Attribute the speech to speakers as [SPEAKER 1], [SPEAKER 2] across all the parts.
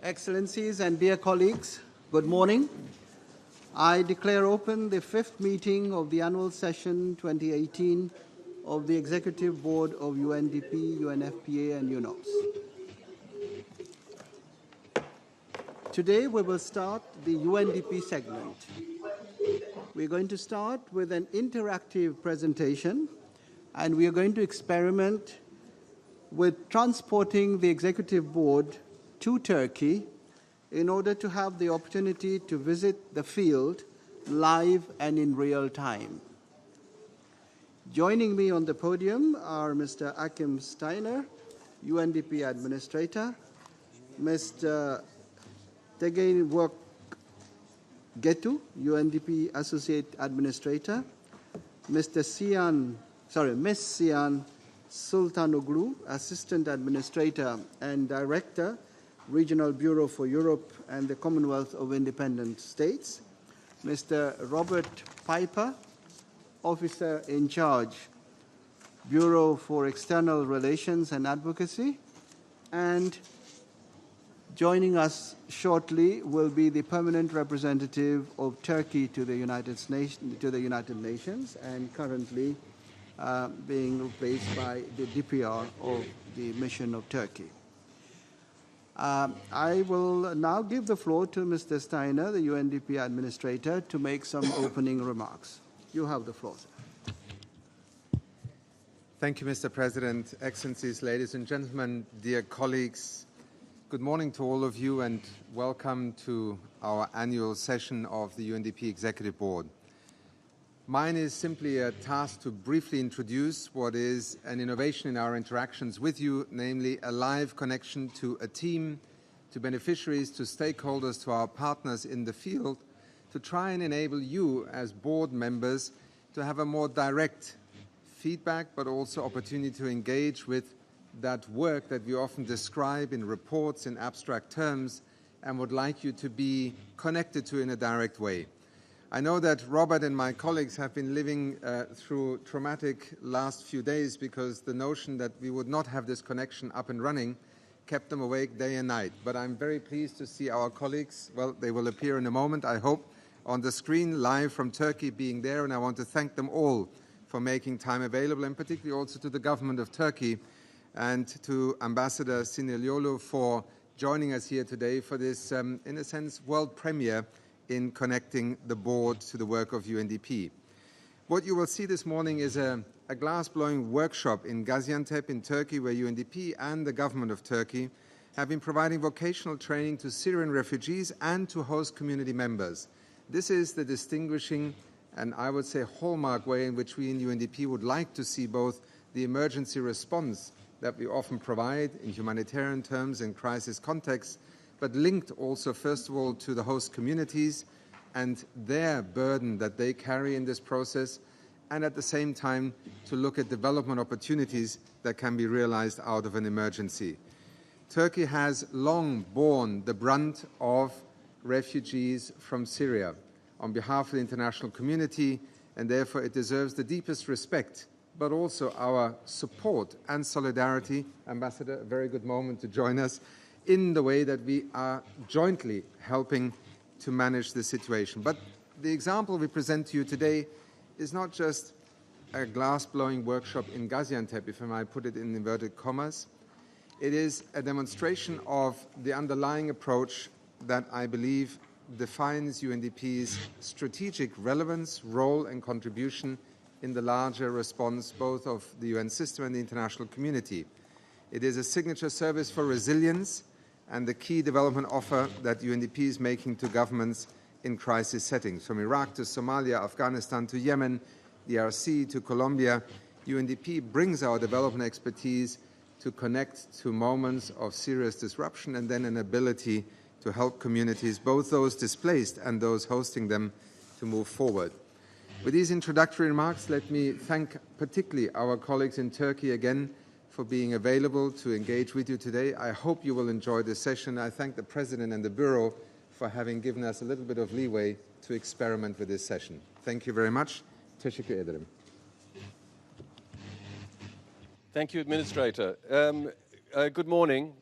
[SPEAKER 1] Excellencies and dear colleagues, good morning. I declare open the fifth meeting of the annual session 2018 of the Executive Board of UNDP, UNFPA and UNOPS. Today we will start the UNDP segment. We're going to start with an interactive presentation, and we are going to experiment with transporting the Executive Board to Turkey in order to have the opportunity to visit the field live and in real time. Joining me on the podium are Mr. Akim Steiner, UNDP Administrator, Mr. Tegein Work Getu, UNDP Associate Administrator, Ms. Sian Sultanoglu, Assistant Administrator and Director, Regional Bureau for Europe and the Commonwealth of Independent States, Mr. Robert Piper, Officer in Charge, Bureau for External Relations and Advocacy, and joining us shortly will be the permanent representative of Turkey to the United Nations, and currently being replaced by the DPR of the mission of Turkey. I will now give the floor to Mr. Steiner, the UNDP Administrator, to make some opening remarks. You have the floor, sir.
[SPEAKER 2] Thank you, Mr. President. Excellencies, ladies and gentlemen, dear colleagues, good morning to all of you and welcome to our annual session of the UNDP Executive Board. Mine is simply a task to briefly introduce what is an innovation in our interactions with you, namely a live connection to a team, to beneficiaries, to stakeholders, to our partners in the field, to try and enable you as board members to have a more direct feedback, but also opportunity to engage with that work that we often describe in reports in abstract terms and would like you to be connected to in a direct way. I know that Robert and my colleagues have been living through traumatic last few days because the notion that we would not have this connection up and running kept them awake day and night. But I'm very pleased to see our colleagues, well, they will appear in a moment, I hope, on the screen live from Turkey being there, and I want to thank them all for making time available, and particularly also to the government of Turkey and to Ambassador Sineliolu for joining us here today for this, in a sense, world premiere in connecting the board to the work of UNDP. What you will see this morning is a glass-blowing workshop in Gaziantep in Turkey, where UNDP and the government of Turkey have been providing vocational training to Syrian refugees and to host community members. This is the distinguishing and I would say hallmark way in which we in UNDP would like to see both the emergency response that we often provide in humanitarian terms in crisis contexts, but linked also, first of all, to the host communities and their burden that they carry in this process, and at the same time to look at development opportunities that can be realized out of an emergency. Turkey has long borne the brunt of refugees from Syria on behalf of the international community, and therefore it deserves the deepest respect, but also our support and solidarity. Ambassador, a very good moment to join us in the way that we are jointly helping to manage the situation. But the example we present to you today is not just a glass-blowing workshop in Gaziantep, if I might put it in inverted commas. It is a demonstration of the underlying approach that I believe defines UNDP's strategic relevance, role and contribution in the larger response both of the UN system and the international community. It is a signature service for resilience and the key development offer that UNDP is making to governments in crisis settings. From Iraq to Somalia, Afghanistan to Yemen, DRC to Colombia, UNDP brings our development expertise to connect to moments of serious disruption and then an ability to help communities, both those displaced and those hosting them, to move forward. With these introductory remarks, let me thank particularly our colleagues in Turkey again for being available to engage with you today. I hope you will enjoy this session. I thank the President and the Bureau for having given us a little bit of leeway to experiment with this session. Thank you very much. Teşekkür ederim.
[SPEAKER 3] Thank you, Administrator. Good morning.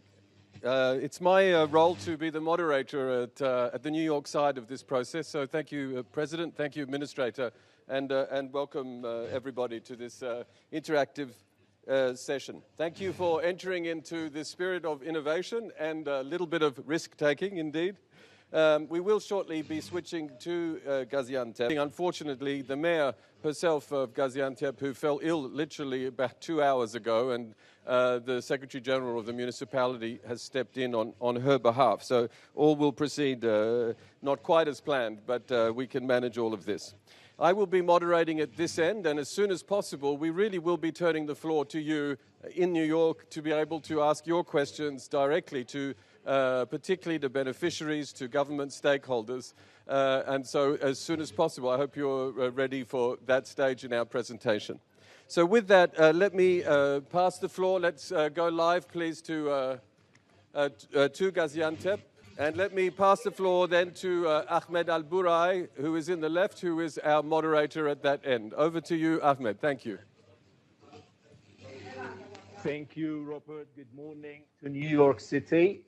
[SPEAKER 3] It's my role to be the moderator at the New York side of this process. So thank you, President, thank you, Administrator, and welcome everybody to this interactive session. Thank you for entering into the spirit of innovation and a little bit of risk-taking, indeed. We will shortly be switching to Gaziantep. Unfortunately, the mayor herself of Gaziantep, who fell ill literally about 2 hours ago, and the Secretary General of the municipality has stepped in on her behalf. So all will proceed not quite as planned, but we can manage all of this. I will be moderating at this end, and as soon as possible, we really will be turning the floor to you in New York to be able to ask your questions directly to particularly the beneficiaries, to government stakeholders. And so as soon as possible, I hope you're ready for that stage in our presentation. So with that, let me pass the floor. Let's go live, please, to Gaziantep. And let me pass the floor then to Ahmed Al-Burai, who is in the left, who is our moderator at that end. Over to you, Ahmed. Thank you.
[SPEAKER 4] Thank you, Robert. Good morning to New York City.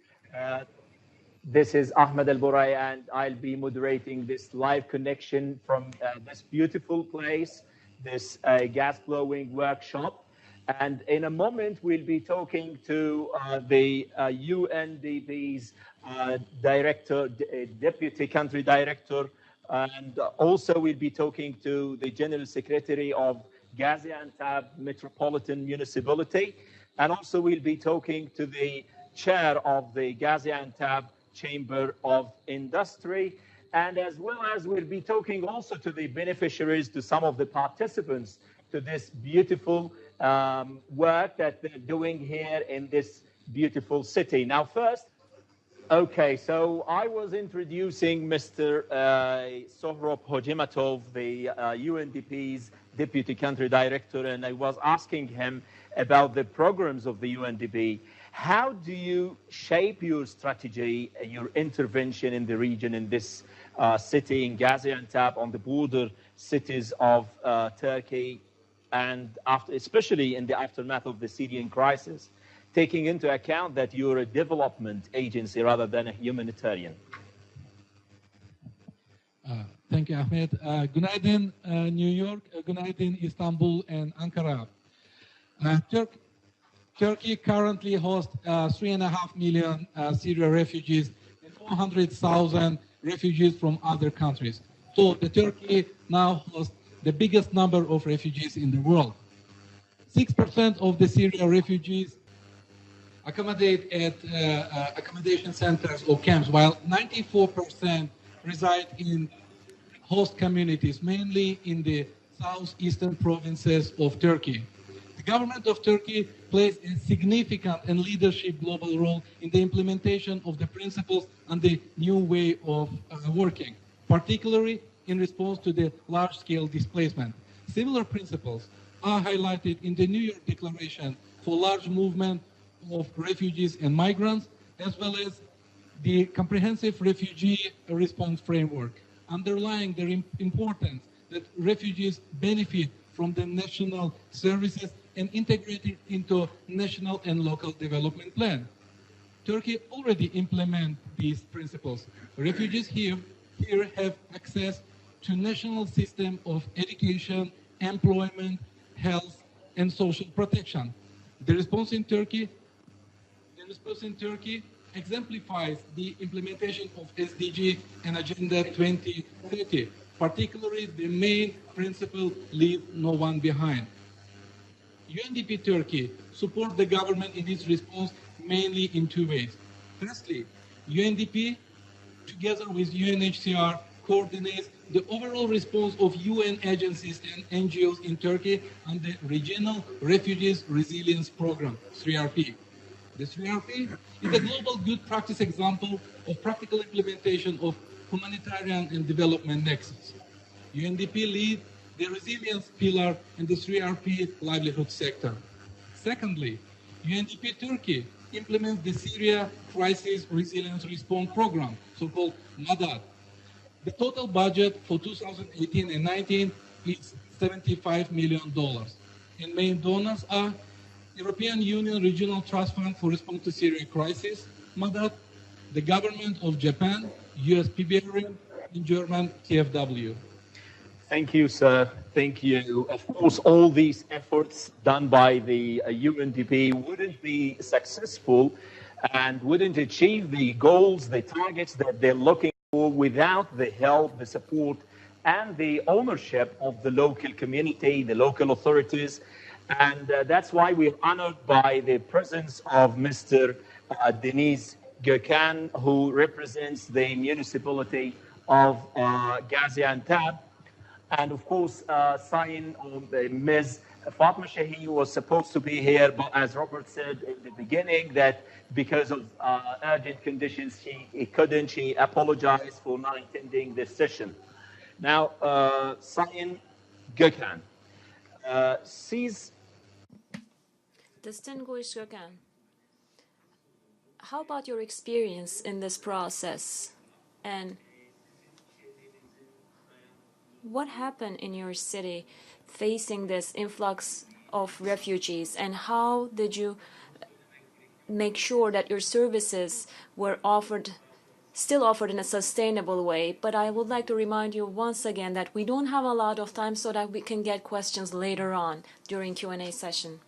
[SPEAKER 4] This is Ahmed Al-Burai, and I'll be moderating this live connection from this beautiful place, this gas blowing workshop. And in a moment, we'll be talking to the UNDP's director, deputy country director, and also we'll be talking to the general secretary of Gaziantep Metropolitan Municipality, and also we'll be talking to the chair of the Gaziantep Chamber of Industry, and as well as we'll be talking also to the beneficiaries, to some of the participants to this beautiful work that they're doing here in this beautiful city. Now first, okay, so I was introducing Mr. Sohrab Hojimatov, the UNDP's Deputy Country Director, and I was asking him about the programs of the UNDP. How do you shape your strategy, your intervention in the region, in this city, in Gaziantep, on the border cities of Turkey, and especially in the aftermath of the Syrian crisis, taking into account that you're a development agency rather than a humanitarian?
[SPEAKER 5] Thank you, Ahmed. Günaydın, New York, günaydın, Istanbul, and Ankara. Turkey currently hosts 3.5 million Syrian refugees and 400,000 refugees from other countries. So Turkey now hosts the biggest number of refugees in the world. 6% of the Syrian refugees accommodate at accommodation centers or camps, while 94% reside in host communities, mainly in the southeastern provinces of Turkey. The government of Turkey plays a significant and leadership global role in the implementation of the principles and the new way of working, particularly in response to the large-scale displacement. Similar principles are highlighted in the New York Declaration for Large Movement of Refugees and Migrants, as well as the Comprehensive Refugee Response Framework, underlying the importance that refugees benefit from the national services and integrated into national and local development plan. Turkey already implements these principles. Refugees here have access to national system of education, employment, health, and social protection. The response in Turkey exemplifies the implementation of SDG and Agenda 2030, particularly the main principle, leave no one behind. UNDP Turkey supports the government in its response mainly in two ways. Firstly, UNDP, together with UNHCR, coordinates the overall response of UN agencies and NGOs in Turkey and the Regional Refugees Resilience Program, 3RP. The 3RP is a global good practice example of practical implementation of humanitarian and development nexus. UNDP leads the resilience pillar in the 3RP livelihood sector. Secondly, UNDP Turkey implements the Syria Crisis Resilience Response Program, so-called MADAD. The total budget for 2018 and 19 is $75 million. And main donors are European Union Regional Trust Fund for Response to Syria Crisis, Madat, the government of Japan, US PBRM, and German KfW.
[SPEAKER 4] Thank you, sir. Thank you. Of course, all these efforts done by the UNDP wouldn't be successful and wouldn't achieve the goals, the targets that they're looking for without the help, the support, and the ownership of the local community, the local authorities. And that's why we're honored by the presence of Mr. Deniz Gökhan, who represents the municipality of Gaziantep. And of course, Sayin or Ms. Fatma Shahi was supposed to be here, but as Robert said in the beginning, that because of urgent conditions, she couldn't. She apologized for not attending this session. Now, Sayin Gökhan sees.
[SPEAKER 6] Distinguished Gökhan, how about your experience in this process? And what happened in your city facing this influx of refugees, and how did you make sure that your services were still offered in a sustainable way? But I would like to remind you once again that we don't have a lot of time, so that we can get questions later on during Q&A session.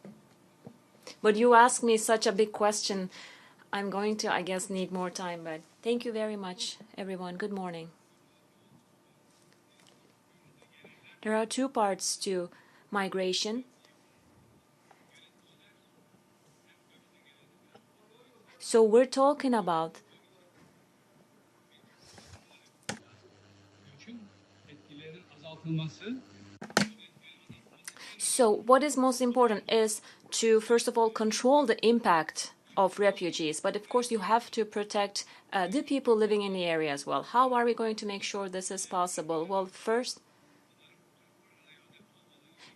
[SPEAKER 6] But you asked me such a big question, I'm going to, I guess, need more time. But thank you very much, everyone. Good morning. There are two parts to migration. So we're talking about what is most important is to, first of all, control the impact of refugees. But of course, you have to protect the people living in the area as well. How are we going to make sure this is possible? Well, first,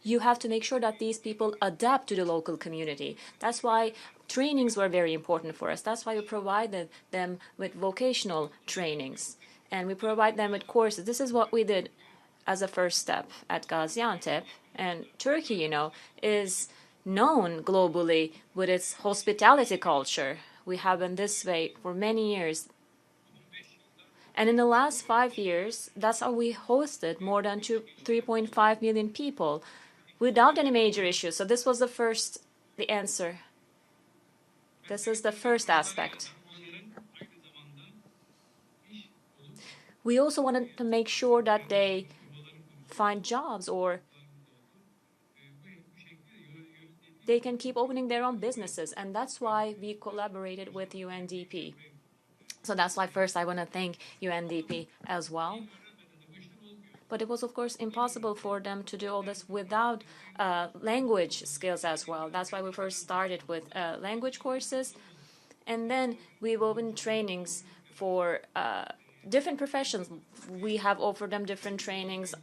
[SPEAKER 6] you have to make sure that these people adapt to the local community. That's why trainings were very important for us. That's why we provided them with vocational trainings. And we provide them with courses. This is what we did as a first step at Gaziantep. And Turkey, you know, is known globally with its hospitality culture. We have been this way for many years. And in the last 5 years, that's how we hosted more than 3.5 million people without any major issues. So this was the answer. This is the first aspect. We also wanted to make sure that they find jobs, or they can keep opening their own businesses. And that's why we collaborated with UNDP. So that's why first I want to thank UNDP as well. But it was, of course, impossible for them to do all this without language skills as well. That's why we first started with language courses. And then we've opened trainings for different professions. We have offered them different trainings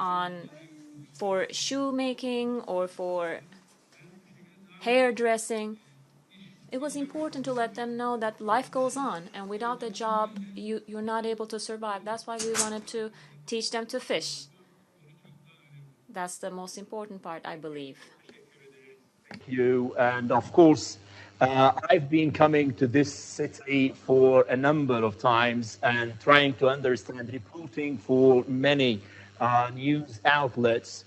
[SPEAKER 6] for shoemaking or for hairdressing. It was important to let them know that life goes on, and without a job, you're not able to survive. That's why we wanted to teach them to fish. That's the most important part, I believe.
[SPEAKER 4] Thank you. And of course, I've been coming to this city for a number of times and trying to understand, reporting for many news outlets.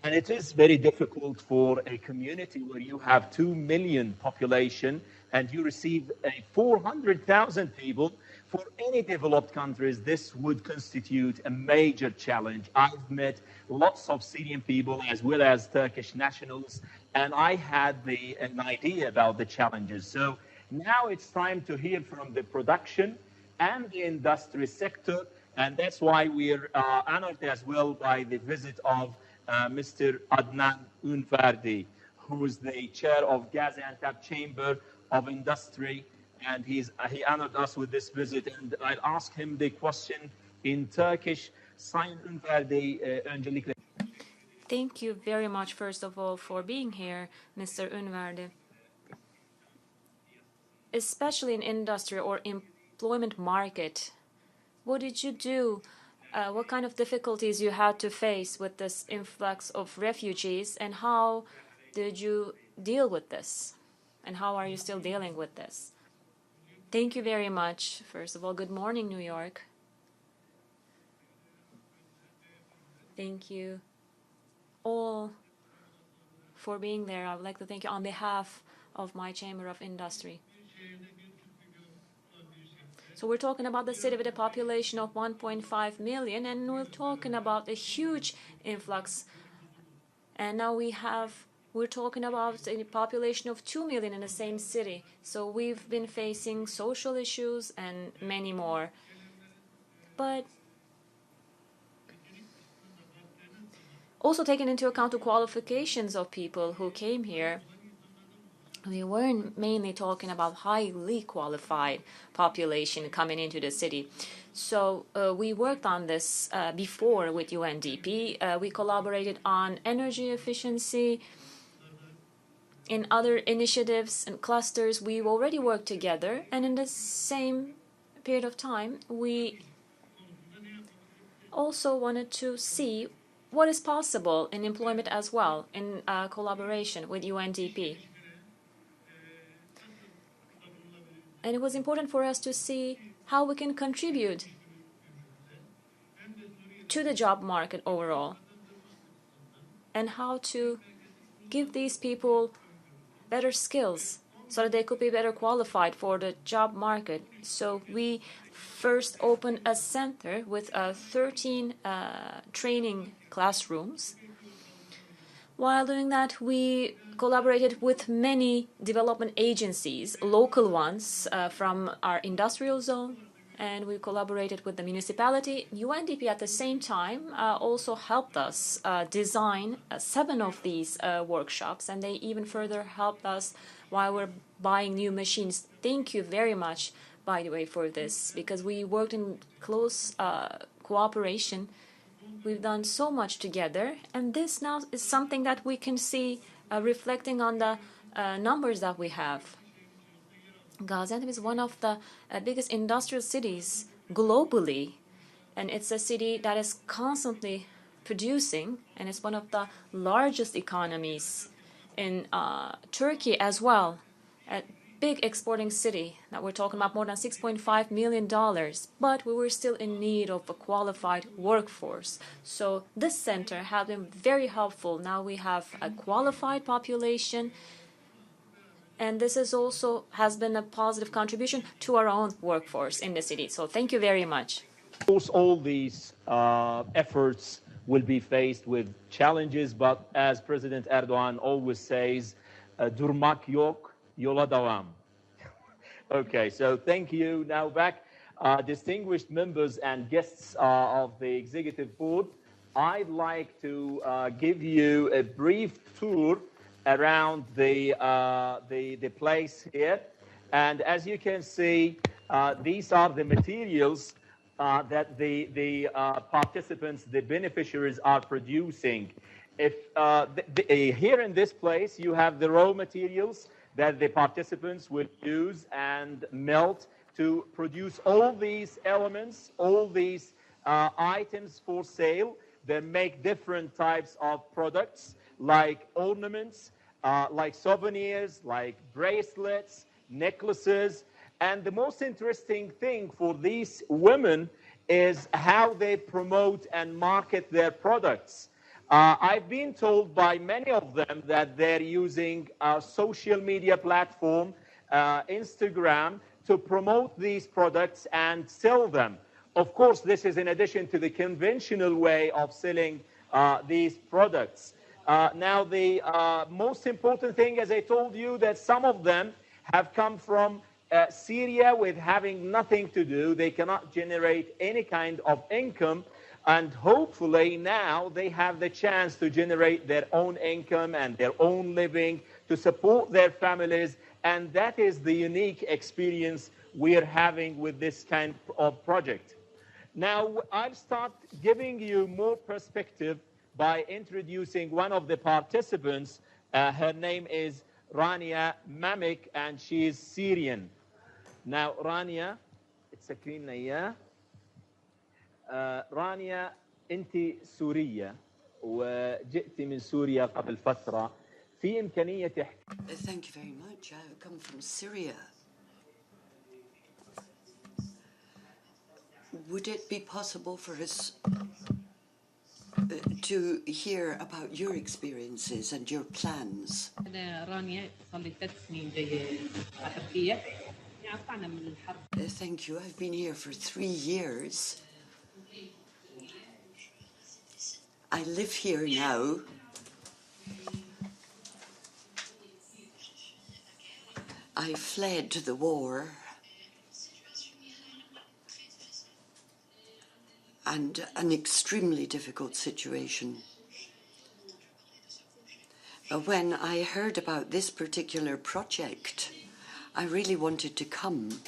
[SPEAKER 4] And it is very difficult for a community where you have 2 million population and you receive 400,000 people. For any developed countries, this would constitute a major challenge. I've met lots of Syrian people as well as Turkish nationals, and I had an idea about the challenges. So now it's time to hear from the production and the industry sector, and that's why we're honored as well by the visit of Mr. Adnan Unvardi, who is the chair of Gaziantep Chamber of Industry, and he honored us with this visit. And I'll ask him the question in Turkish. Sayın Unvardi, öncelikle.
[SPEAKER 6] Thank you very much, first of all, for being here, Mr. Unvardi. Especially in industry or employment market, what did you do? What kind of difficulties you had to face with this influx of refugees, and how did you deal with this? And how are you still dealing with this? Thank you very much. First of all, good morning, New York. Thank you all for being there. I would like to thank you on behalf of my Chamber of Industry. So we're talking about the city with a population of 1.5 million, and we're talking about a huge influx. And now we're talking about a population of 2 million in the same city. So we've been facing social issues and many more. But also taking into account the qualifications of people who came here, we weren't mainly talking about highly qualified population coming into the city. So we worked on this before with UNDP. We collaborated on energy efficiency. In other initiatives and clusters, we've already worked together. And in the same period of time, we also wanted to see what is possible in employment as well, in collaboration with UNDP. And it was important for us to see how we can contribute to the job market overall and how to give these people better skills so that they could be better qualified for the job market. So we first opened a center with 13 training classrooms. While doing that, we collaborated with many development agencies, local ones from our industrial zone, and we collaborated with the municipality. UNDP at the same time also helped us design 7 of these workshops, and they even further helped us while we're buying new machines. Thank you very much, by the way, for this, because we worked in close cooperation. We've done so much together, and this now is something that we can see reflecting on the numbers that we have. Gaziantep is one of the biggest industrial cities globally, and it's a city that is constantly producing, and it's one of the largest economies in Turkey as well. A big exporting city that we're talking about, more than $6.5 million, but we were still in need of a qualified workforce. So this center has been very helpful. Now we have a qualified population, and this is also has been a positive contribution to our own workforce in the city. So thank you very much.
[SPEAKER 4] Of course, all these efforts will be faced with challenges, but as President Erdogan always says, durmak yok, yola devam. Okay, so thank you. Now back, distinguished members and guests of the Executive Board, I'd like to give you a brief tour around the place here. And as you can see, these are the materials that the participants, the beneficiaries are producing. If here in this place, you have the raw materials that the participants will use and melt to produce all these elements, all these items for sale that make different types of products like ornaments, like souvenirs, like bracelets, necklaces. And the most interesting thing for these women is how they promote and market their products. I've been told by many of them that they're using a social media platform, Instagram, to promote these products and sell them. Of course, this is in addition to the conventional way of selling these products. Now, the most important thing, as I told you, that some of them have come from Syria with having nothing to do. They cannot generate any kind of income. And hopefully now they have the chance to generate their own income and their own living to support their families. And that is the unique experience we're having with this kind of project. Now, I'll start giving you more perspective by introducing one of the participants. Her name is Rania Mamik, and she is Syrian. Now, Rania, it's a clean name. رانيا أنت سورية وجئت من سوريا قبل فترة في إمكانية
[SPEAKER 7] Thank you very much. I've come from Syria. would it be possible for us to hear about your experiences and your plans? Thank you. I've been here for 3 years. I live here now. I fled the war and an extremely difficult situation. When I heard about this particular project, I really wanted to come.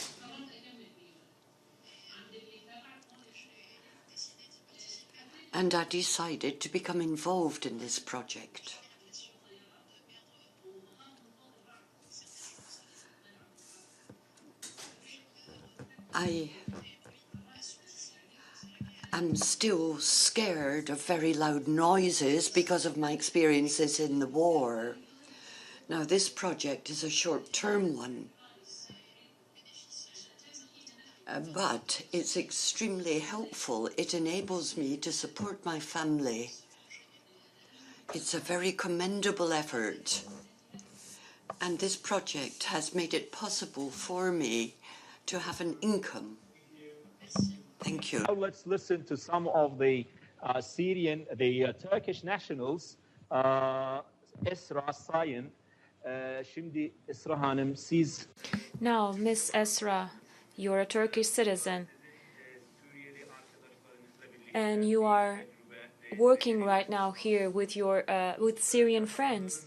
[SPEAKER 7] And I decided to become involved in this project. I am still scared of very loud noises because of my experiences in the war. Now, this project is a short-term one, but it's extremely helpful. It enables me to support my family. It's a very commendable effort, and this project has made it possible for me to have an income. Thank you.
[SPEAKER 4] Now let's listen to some of the Turkish nationals. Esra Sayin. Şimdi Esra Hanım, siz...
[SPEAKER 6] Now, Miss Esra, you're a Turkish citizen, and you are working right now here with your with Syrian friends,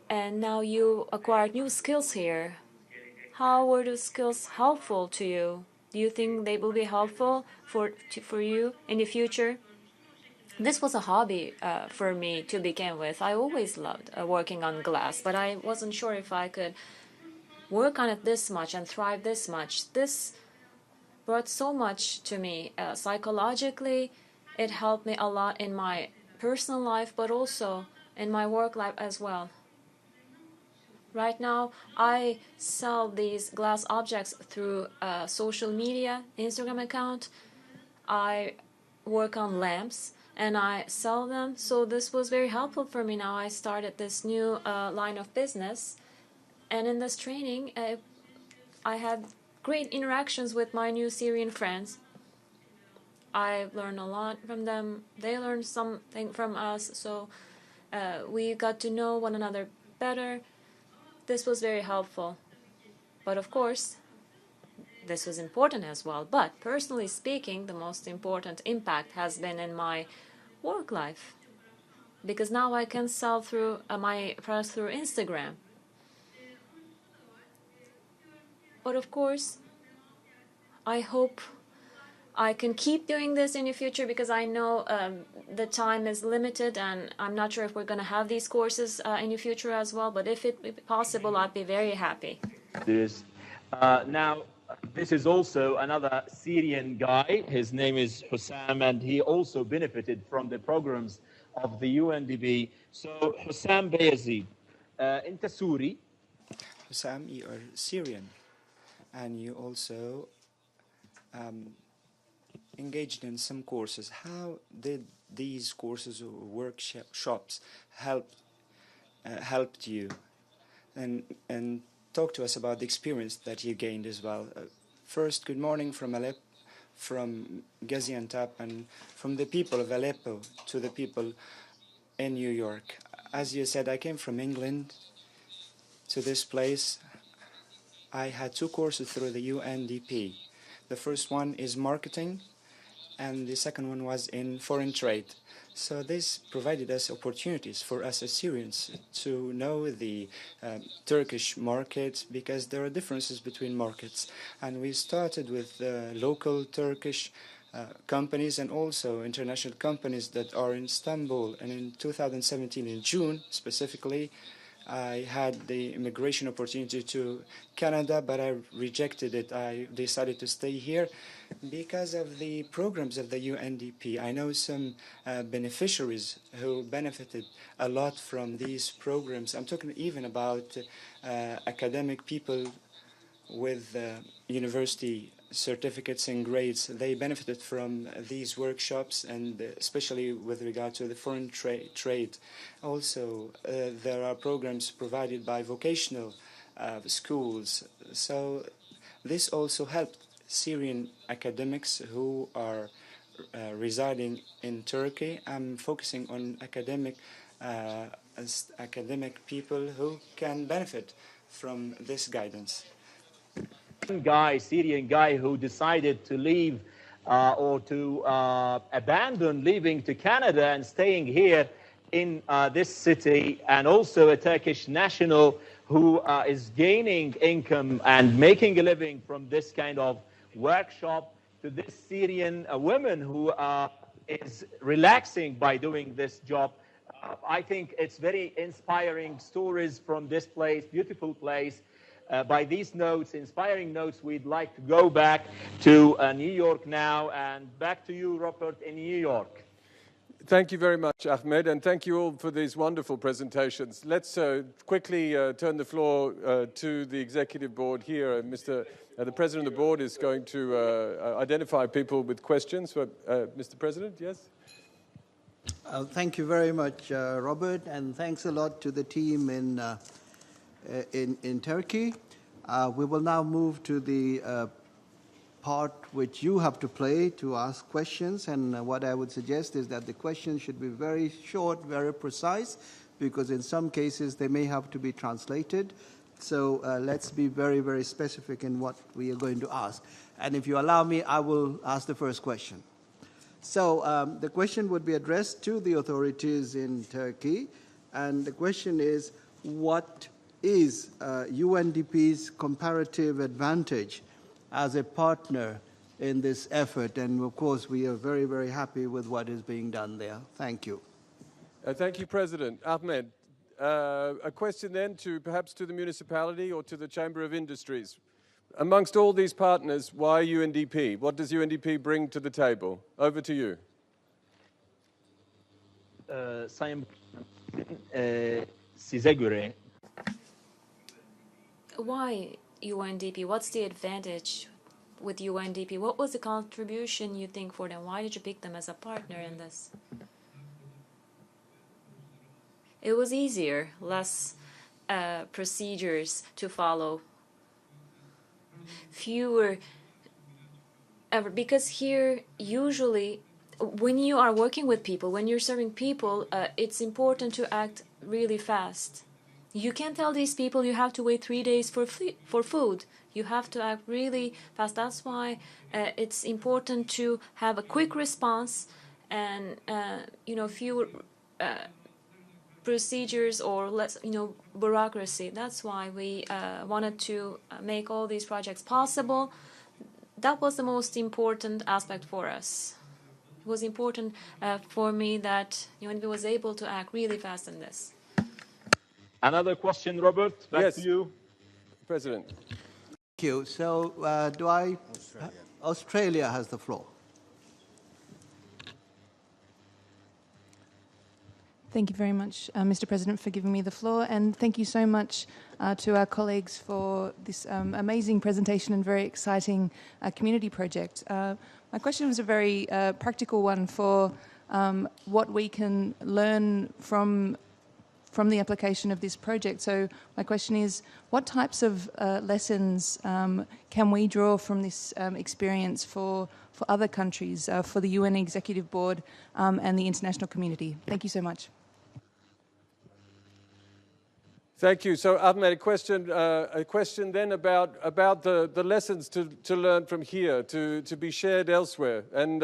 [SPEAKER 6] and now you acquired new skills here. How were those skills helpful to you? Do you think they will be helpful for you in the future? This was a hobby for me to begin with. I always loved working on glass, but I wasn't sure if I could work on it this much and thrive this much. This brought so much to me psychologically. It helped me a lot in my personal life, but also in my work life as well. Right now, I sell these glass objects through social media, Instagram account. I work on lamps and I sell them. So this was very helpful for me. Now I started this new line of business. And in this training, I had great interactions with my new Syrian friends. I learned a lot from them. They learned something from us. So we got to know one another better. This was very helpful. But of course, this was important as well. But personally speaking, the most important impact has been in my work life. Because now I can sell through my products through Instagram. But of course, I hope I can keep doing this in the future because I know the time is limited and I'm not sure if we're going to have these courses in the future as well. But if it's possible, I'd be very happy.
[SPEAKER 4] Now, this is also another Syrian guy. His name is Hussam, and he also benefited from the programs of the UNDP. So, Hussam Bayazid, أنت سوري.
[SPEAKER 8] Hussam, you are Syrian, and you also engaged in some courses. How did these courses or workshops helped you? And talk to us about the experience that you gained as well. First, good morning from Aleppo, from Gaziantep, and from the people of Aleppo to the people in New York. As you said, I came from England to this place. I had 2 courses through the UNDP. The first one is marketing, and the second one was in foreign trade. So this provided us opportunities for us as Syrians to know the Turkish market, because there are differences between markets. And we started with local Turkish companies and also international companies that are in Istanbul. And in 2017, in June specifically, I had the immigration opportunity to Canada, but I rejected it. I decided to stay here because of the programs of the UNDP. I know some beneficiaries who benefited a lot from these programs. I'm talking even about academic people with university certificates and grades. They benefited from these workshops, and especially with regard to the foreign trade. Also, there are programs provided by vocational schools. So this also helped Syrian academics who are residing in Turkey. I'm focusing on academic people who can benefit from this guidance.
[SPEAKER 4] Syrian guy who decided to leave or to abandon leaving to Canada and staying here in this city, and also a Turkish national who is gaining income and making a living from this kind of workshop, to this Syrian woman who is relaxing by doing this job. I think it's very inspiring stories from this place, beautiful place. By these notes, inspiring notes, we'd like to go back to New York now, and back to you, Robert, in New York.
[SPEAKER 3] Thank you very much, Ahmed, and thank you all for these wonderful presentations. Let's quickly turn the floor to the Executive Board here. The President of the Board is going to identify people with questions. Mr. President, yes?
[SPEAKER 1] Thank you very much, Robert, and thanks a lot to the team in Turkey. We will now move to the part which you have to play to ask questions, and what I would suggest is that the questions should be very short, very precise, because in some cases they may have to be translated. So let's be very, very specific in what we are going to ask. And if you allow me, I will ask the first question. So the question would be addressed to the authorities in Turkey, and the question is, what is UNDP's comparative advantage as a partner in this effort? And of course, we are very, very happy with what is being done there. Thank you.
[SPEAKER 3] Thank you, President. Ahmed, a question then perhaps to the municipality or to the Chamber of Industries. Amongst all these partners, why UNDP? What does UNDP bring to the table? Over to you.
[SPEAKER 6] Why UNDP? What's the advantage with UNDP? What was the contribution you think for them? Why did you pick them as a partner in this? It was easier, less procedures to follow, fewer, because here usually when you are working with people, when you're serving people, it's important to act really fast. You can't tell these people you have to wait 3 days for food. You have to act really fast. That's why it's important to have a quick response and fewer procedures or less bureaucracy. That's why we wanted to make all these projects possible. That was the most important aspect for us. It was important for me that UNDP was able to act really fast in this.
[SPEAKER 4] Another question, Robert, back to you.
[SPEAKER 3] President.
[SPEAKER 1] Thank you. So Australia has the floor.
[SPEAKER 9] Thank you very much, Mr. President, for giving me the floor, and thank you so much to our colleagues for this amazing presentation and very exciting community project. My question was a very practical one for what we can learn from the application of this project. So my question is, what types of lessons can we draw from this experience for other countries, for the UN Executive Board and the international community? Thank you so much.
[SPEAKER 3] Thank you. So, Ahmed, a question then about the lessons to learn from here, to be shared elsewhere, and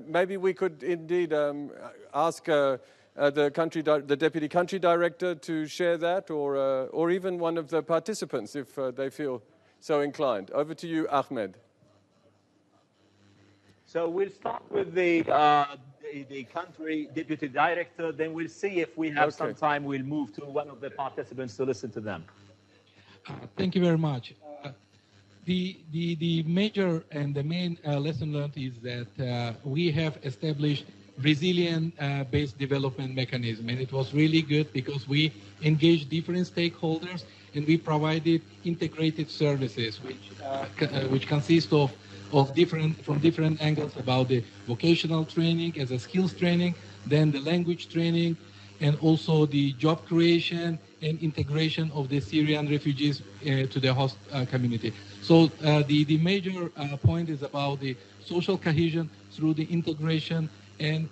[SPEAKER 3] maybe we could indeed ask the deputy country director to share that, or even one of the participants if they feel so inclined. Over to you, Ahmed.
[SPEAKER 4] So we'll start with the country deputy director, then we'll see if we have some time. We'll move to one of the participants to listen to them.
[SPEAKER 5] Thank you very much. The major and the main lesson learned is that we have established resilient-based development mechanism, and it was really good because we engaged different stakeholders and we provided integrated services, which consist of different angles about the vocational training as a skills training, then the language training, and also the job creation and integration of the Syrian refugees to the host community. So the major point is about the social cohesion through the integration and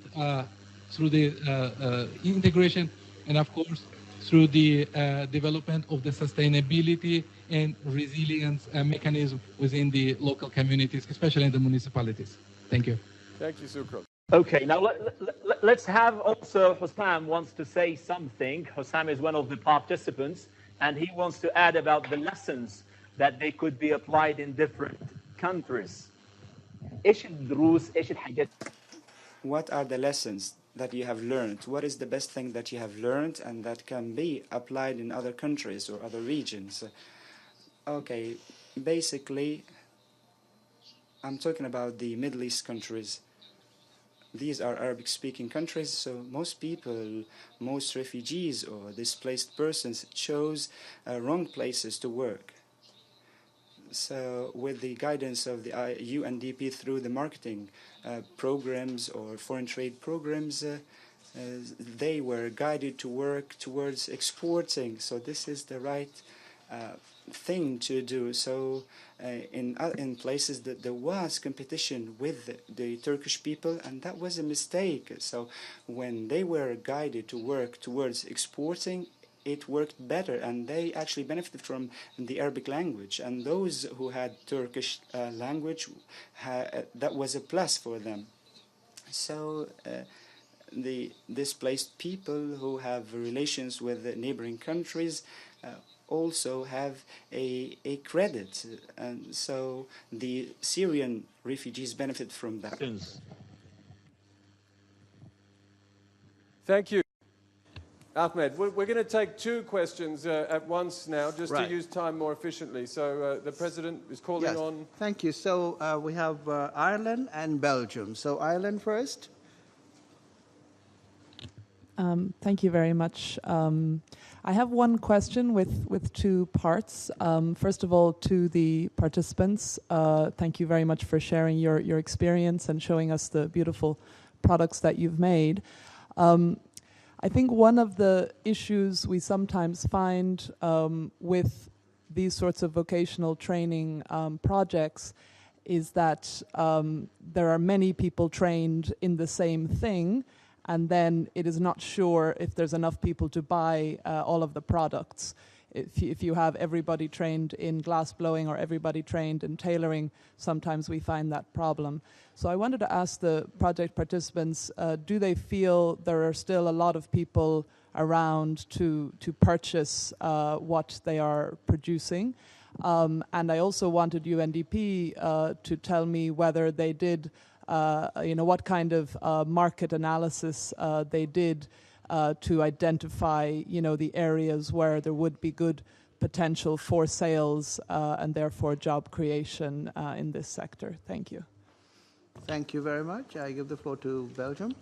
[SPEAKER 5] of course through the development of the sustainability and resilience mechanism within the local communities, especially in the municipalities. Thank you.
[SPEAKER 3] Thank you, Sukron.
[SPEAKER 4] Okay, now let's have also Hussam wants to say something. Hussam is one of the participants, and he wants to add about the lessons that they could be applied in different countries.
[SPEAKER 8] What are the lessons that you have learned? What is the best thing that you have learned and that can be applied in other countries or other regions? Okay, basically, I'm talking about the Middle East countries. These are Arabic-speaking countries, so most people, most refugees or displaced persons chose wrong places to work. So with the guidance of the UNDP through the marketing programs or foreign trade programs, they were guided to work towards exporting. So this is the right thing to do. So in places that there was competition with the Turkish people, and that was a mistake. So when they were guided to work towards exporting, it worked better, and they actually benefited from the Arabic language. And those who had Turkish language, that was a plus for them. So the displaced people who have relations with the neighboring countries also have a credit, and so the Syrian refugees benefit from that.
[SPEAKER 3] Thank you. Ahmed, we're going to take two questions at once now, just to use time more efficiently. So the President is calling on...
[SPEAKER 1] Thank you. So we have Ireland and Belgium. So Ireland first.
[SPEAKER 10] Thank you very much. I have one question with two parts. First of all, to the participants, thank you very much for sharing your experience and showing us the beautiful products that you've made. I think one of the issues we sometimes find with these sorts of vocational training projects is that there are many people trained in the same thing, and then it is not sure if there's enough people to buy all of the products. If you have everybody trained in glass blowing or everybody trained in tailoring, sometimes we find that problem. So I wanted to ask the project participants, do they feel there are still a lot of people around to purchase what they are producing? And I also wanted UNDP to tell me whether they did, what kind of market analysis they did to identify, the areas where there would be good potential for sales and therefore job creation in this sector. Thank you.
[SPEAKER 1] Thank you very much. I give the floor to Belgium.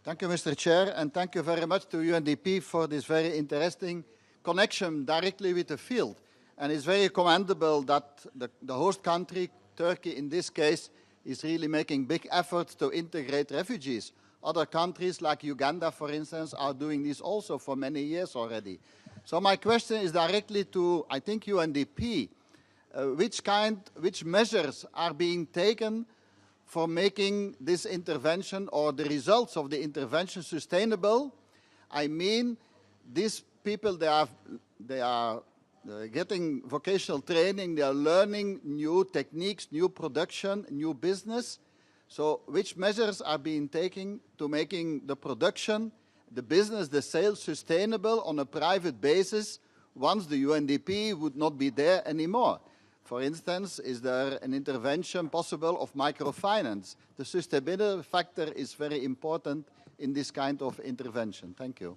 [SPEAKER 11] Thank you, Mr. Chair, and thank you very much to UNDP for this very interesting connection directly with the field. And it's very commendable that the host country, Turkey in this case, is really making big efforts to integrate refugees. Other countries like Uganda, for instance, are doing this also for many years already. So my question is directly to, I think, UNDP. Which measures are being taken for making this intervention or the results of the intervention sustainable? I mean, these people, they are getting vocational training, they are learning new techniques, new production, new business. So which measures are being taken to making the production, the business, the sales sustainable on a private basis once the UNDP would not be there anymore? For instance, is there an intervention possible of microfinance? The sustainability factor is very important in this kind of intervention. Thank you.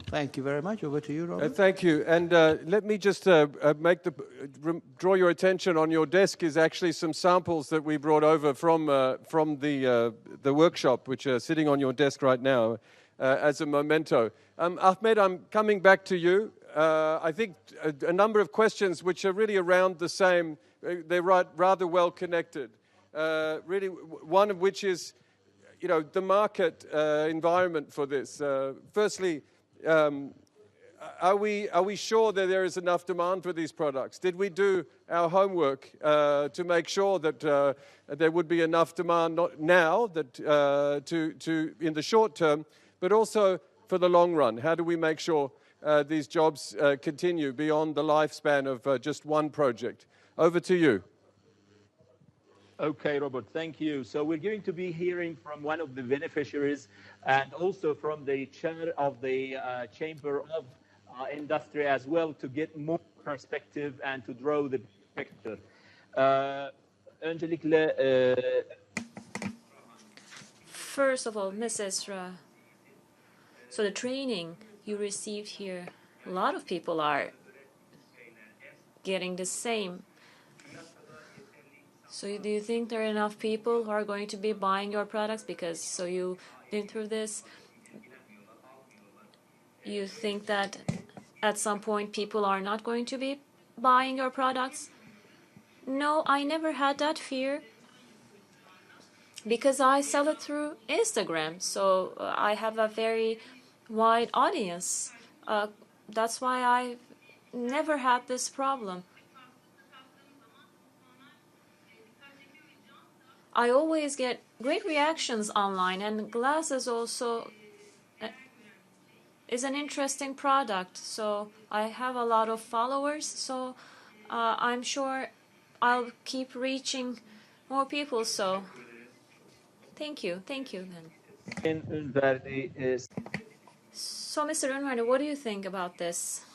[SPEAKER 1] Thank you very much. Over to you, Robert.
[SPEAKER 3] Thank you. And let me just draw your attention. On your desk is actually some samples that we brought over from the workshop, which are sitting on your desk right now. as a memento. Ahmed, I'm coming back to you. I think a number of questions which are really around the same, they're rather well connected. Really, one of which is, the market environment for this. Firstly, are we sure that there is enough demand for these products? Did we do our homework to make sure that there would be enough demand, not now, that to in the short term, but also for the long run? How do we make sure these jobs continue beyond the lifespan of just one project? Over to you.
[SPEAKER 4] Okay, Robert, thank you. So we're going to be hearing from one of the beneficiaries and also from the chair of the Chamber of Industry as well, to get more perspective and to draw the picture. Öncelikle
[SPEAKER 6] First of all, Ms. Esra, so the training you received here, a lot of people are getting the same. So do you think there are enough people who are going to be buying your products because so you've been through this? You think that at some point people are not going to be buying your products? No, I never had that fear because I sell it through Instagram. So I have a very wide audience. That's why I never had this problem. I always get great reactions online, and glasses also is an interesting product. So I have a lot of followers, so I'm sure I'll keep reaching more people. So thank you then. So Mr. Unverdi, what do you think about this?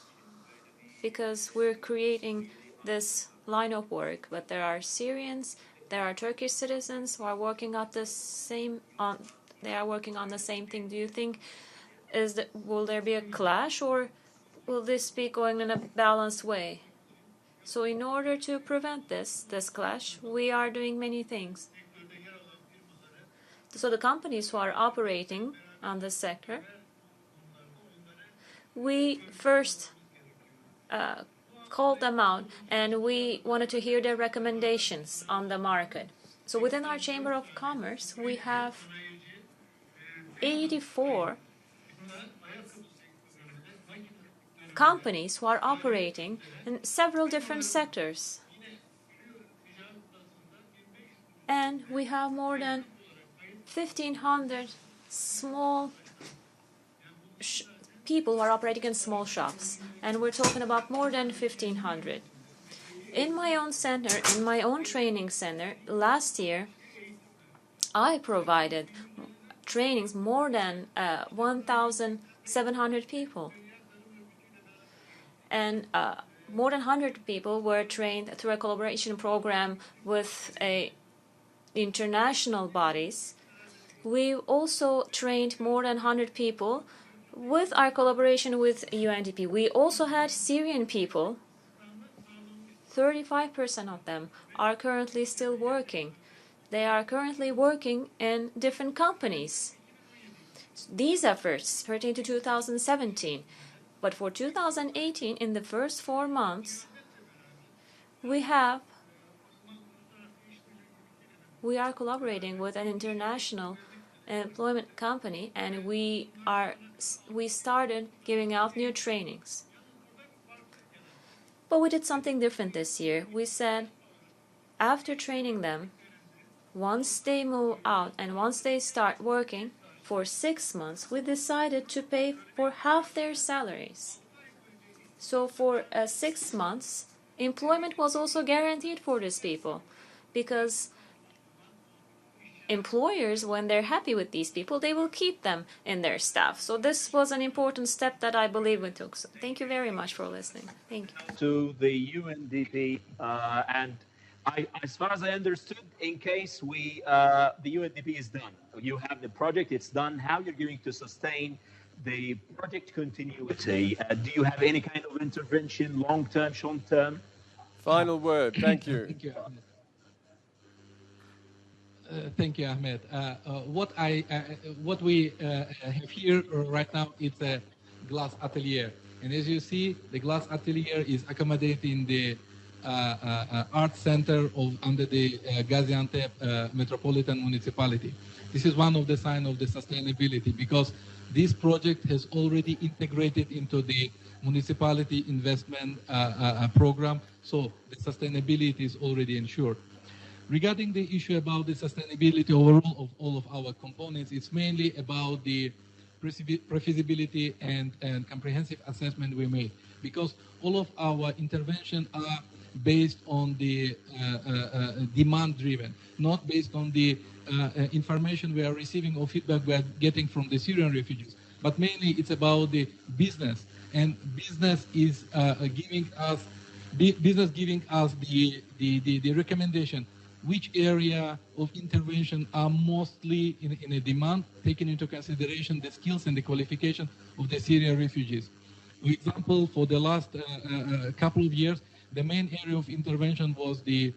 [SPEAKER 6] Because we're creating this line of work, but there are Syrians, there are Turkish citizens who are working at the same they are working on the same thing. Do you think will there be a clash, or will this be going in a balanced way? So in order to prevent this clash, we are doing many things. So the companies who are operating on this sector, we first called them out, and we wanted to hear their recommendations on the market. So within our Chamber of Commerce, we have 84 companies who are operating in several different sectors. And we have more than 1,500 small people who are operating in small shops, and we're talking about more than 1,500. In my own center, in my own training center, last year, I provided trainings more than 1,700 people. And more than 100 people were trained through a collaboration program with international bodies. We also trained more than 100 people with our collaboration with UNDP. We also had Syrian people. 35% of them are currently still working. They are currently working in different companies. These efforts pertain to 2017. But for 2018, in the first 4 months, we are collaborating with an international employment company, and we started giving out new trainings. But we did something different this year. We said, after training them, once they move out and once they start working for 6 months, we decided to pay for half their salaries. So for 6 months, employment was also guaranteed for these people, because employers, when they're happy with these people, they will keep them in their staff. So this was an important step that I believe we took. So thank you very much for listening. Thank you.
[SPEAKER 4] To the UNDP, and as far as I understood, in case the UNDP is done, you have the project, it's done, how you're going to sustain the project continuity? Do you have any kind of intervention, long-term, short-term?
[SPEAKER 3] Final word. Thank you.
[SPEAKER 5] Thank you. Thank you, Ahmed. What we have here right now is a glass atelier, and as you see, the glass atelier is accommodating the art center under the Gaziantep Metropolitan Municipality. This is one of the signs of the sustainability, because this project has already integrated into the municipality investment program, so the sustainability is already ensured. Regarding the issue about the sustainability overall of all of our components, it's mainly about the pre-feasibility and comprehensive assessment we made, because all of our interventions are based on the demand-driven, not based on the information we are receiving or feedback we are getting from the Syrian refugees, but mainly it's about the business, and business is giving us the recommendation which area of intervention are mostly in a demand, taking into consideration the skills and the qualification of the Syrian refugees. For example, for the last couple of years, the main area of intervention was the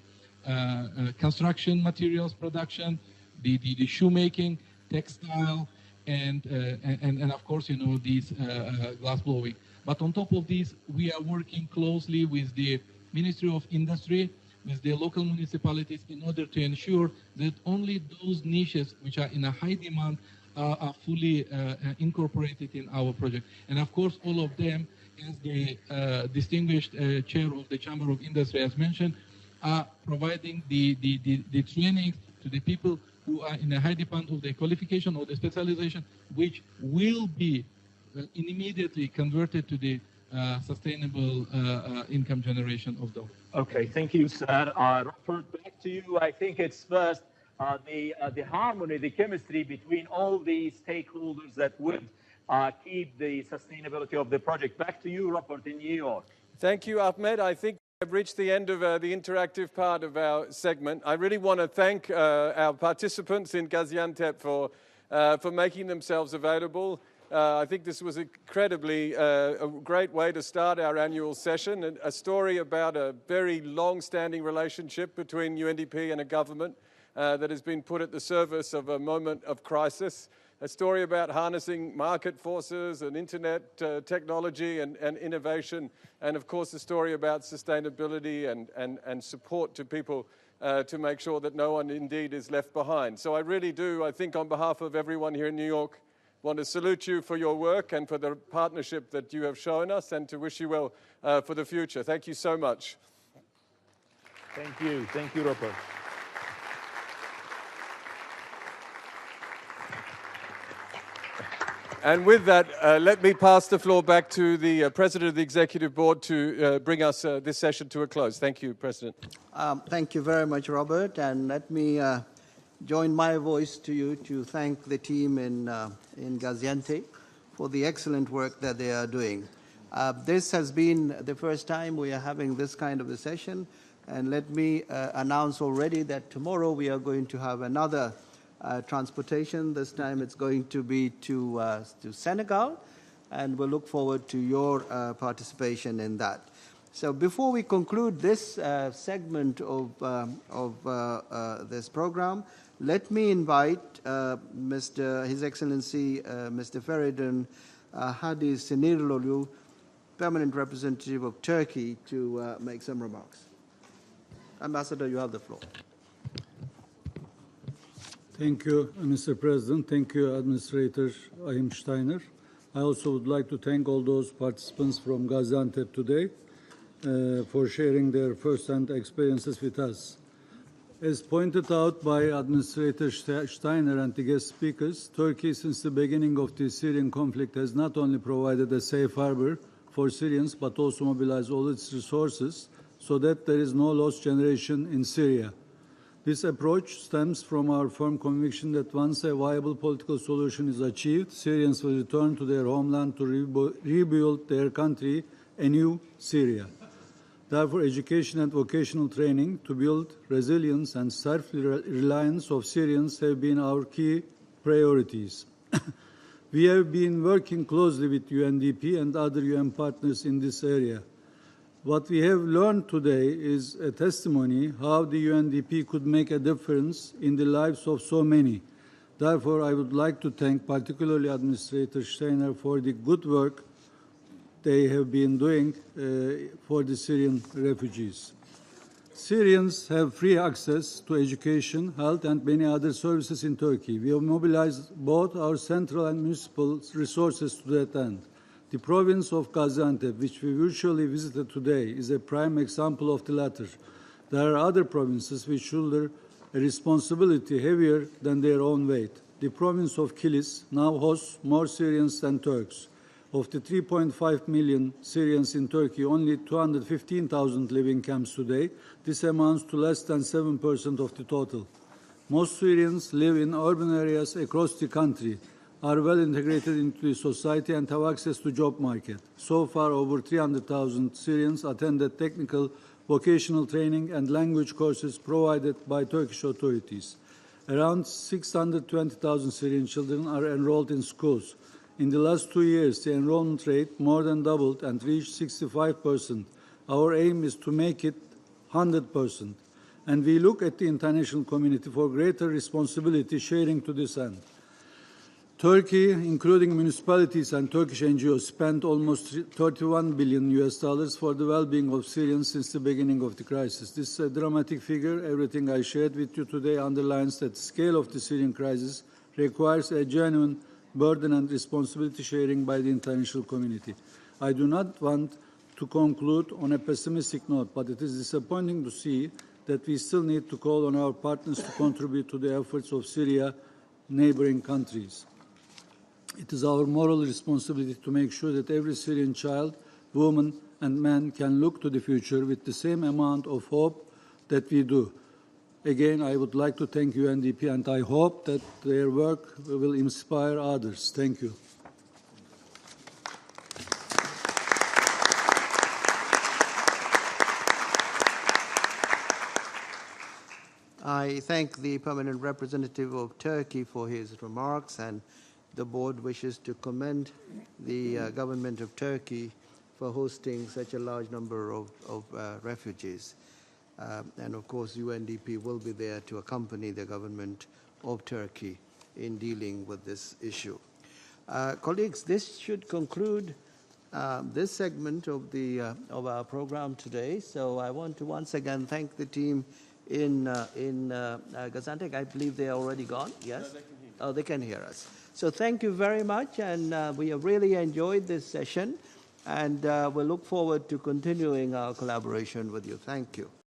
[SPEAKER 5] construction materials production, the shoemaking, textile, and of course, you know, these glass blowing. But on top of this, we are working closely with the Ministry of Industry, with the local municipalities, in order to ensure that only those niches which are in a high demand are fully incorporated in our project. And of course, all of them, as the distinguished chair of the Chamber of Industry has mentioned, are providing the training to the people who are in a high demand of the qualification or the specialization, which will be immediately converted to the sustainable income generation of them.
[SPEAKER 4] Okay, thank you, sir. Robert, back to you. I think it's first the harmony, the chemistry between all the stakeholders that would keep the sustainability of the project. Back to you, Robert, in New York.
[SPEAKER 3] Thank you, Ahmed. I think we've reached the end of the interactive part of our segment. I really want to thank our participants in Gaziantep for making themselves available. I think this was incredibly a great way to start our annual session, and a story about a very long-standing relationship between UNDP and a government that has been put at the service of a moment of crisis. A story about harnessing market forces and internet technology and innovation, and of course a story about sustainability and support to people to make sure that no one indeed is left behind. So I really do, I think on behalf of everyone here in New York, want to salute you for your work and for the partnership that you have shown us, and to wish you well for the future. Thank you so much.
[SPEAKER 4] Thank you, Robert.
[SPEAKER 3] And with that, let me pass the floor back to the President of the Executive Board to bring us this session to a close. Thank you, President.
[SPEAKER 1] Thank you very much, Robert, and let me join my voice to you to thank the team in Gaziantep for the excellent work that they are doing. This has been the first time we are having this kind of a session, and let me announce already that tomorrow we are going to have another transportation. This time it's going to be to Senegal, and we'll look forward to your participation in that. So before we conclude this segment of this program, let me invite His Excellency Mr. Feridun Hadi Sinirlolu, Permanent Representative of Turkey, to make some remarks. Ambassador, you have the floor.
[SPEAKER 12] Thank you, Mr. President. Thank you, Administrator Ahim Steiner. I also would like to thank all those participants from Gaziantep today for sharing their first-hand experiences with us. As pointed out by Administrator Steiner and the guest speakers, Turkey, since the beginning of the Syrian conflict, has not only provided a safe harbor for Syrians, but also mobilized all its resources so that there is no lost generation in Syria. This approach stems from our firm conviction that once a viable political solution is achieved, Syrians will return to their homeland to rebuild their country, a new Syria. Therefore, education and vocational training to build resilience and self-reliance of Syrians have been our key priorities. We have been working closely with UNDP and other UN partners in this area. What we have learned today is a testimony how the UNDP could make a difference in the lives of so many. Therefore, I would like to thank particularly Administrator Steiner for the good work they have been doing for the Syrian refugees. Syrians have free access to education, health, and many other services in Turkey. We have mobilized both our central and municipal resources to that end. The province of Gaziantep, which we virtually visited today, is a prime example of the latter. There are other provinces which shoulder a responsibility heavier than their own weight. The province of Kilis now hosts more Syrians than Turks. Of the 3.5 million Syrians in Turkey, only 215,000 live in camps today. This amounts to less than 7% of the total. Most Syrians live in urban areas across the country, are well integrated into the society and have access to job market. So far, over 300,000 Syrians attended technical vocational training and language courses provided by Turkish authorities. Around 620,000 Syrian children are enrolled in schools. In the last 2 years, the enrollment rate more than doubled and reached 65%. Our aim is to make it 100%. And we look at the international community for greater responsibility sharing to this end. Turkey, including municipalities and Turkish NGOs, spent almost $31 billion for the well-being of Syrians since the beginning of the crisis. This is a dramatic figure. Everything I shared with you today underlines that the scale of the Syrian crisis requires a genuine burden and responsibility sharing by the international community. I do not want to conclude on a pessimistic note, but it is disappointing to see that we still need to call on our partners to contribute to the efforts of Syria's neighboring countries. It is our moral responsibility to make sure that every Syrian child, woman, and man can look to the future with the same amount of hope that we do. Again, I would like to thank UNDP, and I hope that their work will inspire others. Thank you.
[SPEAKER 1] I thank the permanent representative of Turkey for his remarks, and the board wishes to commend the government of Turkey for hosting such a large number of refugees. And of course, UNDP will be there to accompany the government of Turkey in dealing with this issue. Colleagues, this should conclude this segment of our program today. So I want to once again thank the team in Gaziantep. I believe they are already gone. Yes. No, they can hear us. So thank you very much, and we have really enjoyed this session, and we'll look forward to continuing our collaboration with you. Thank you.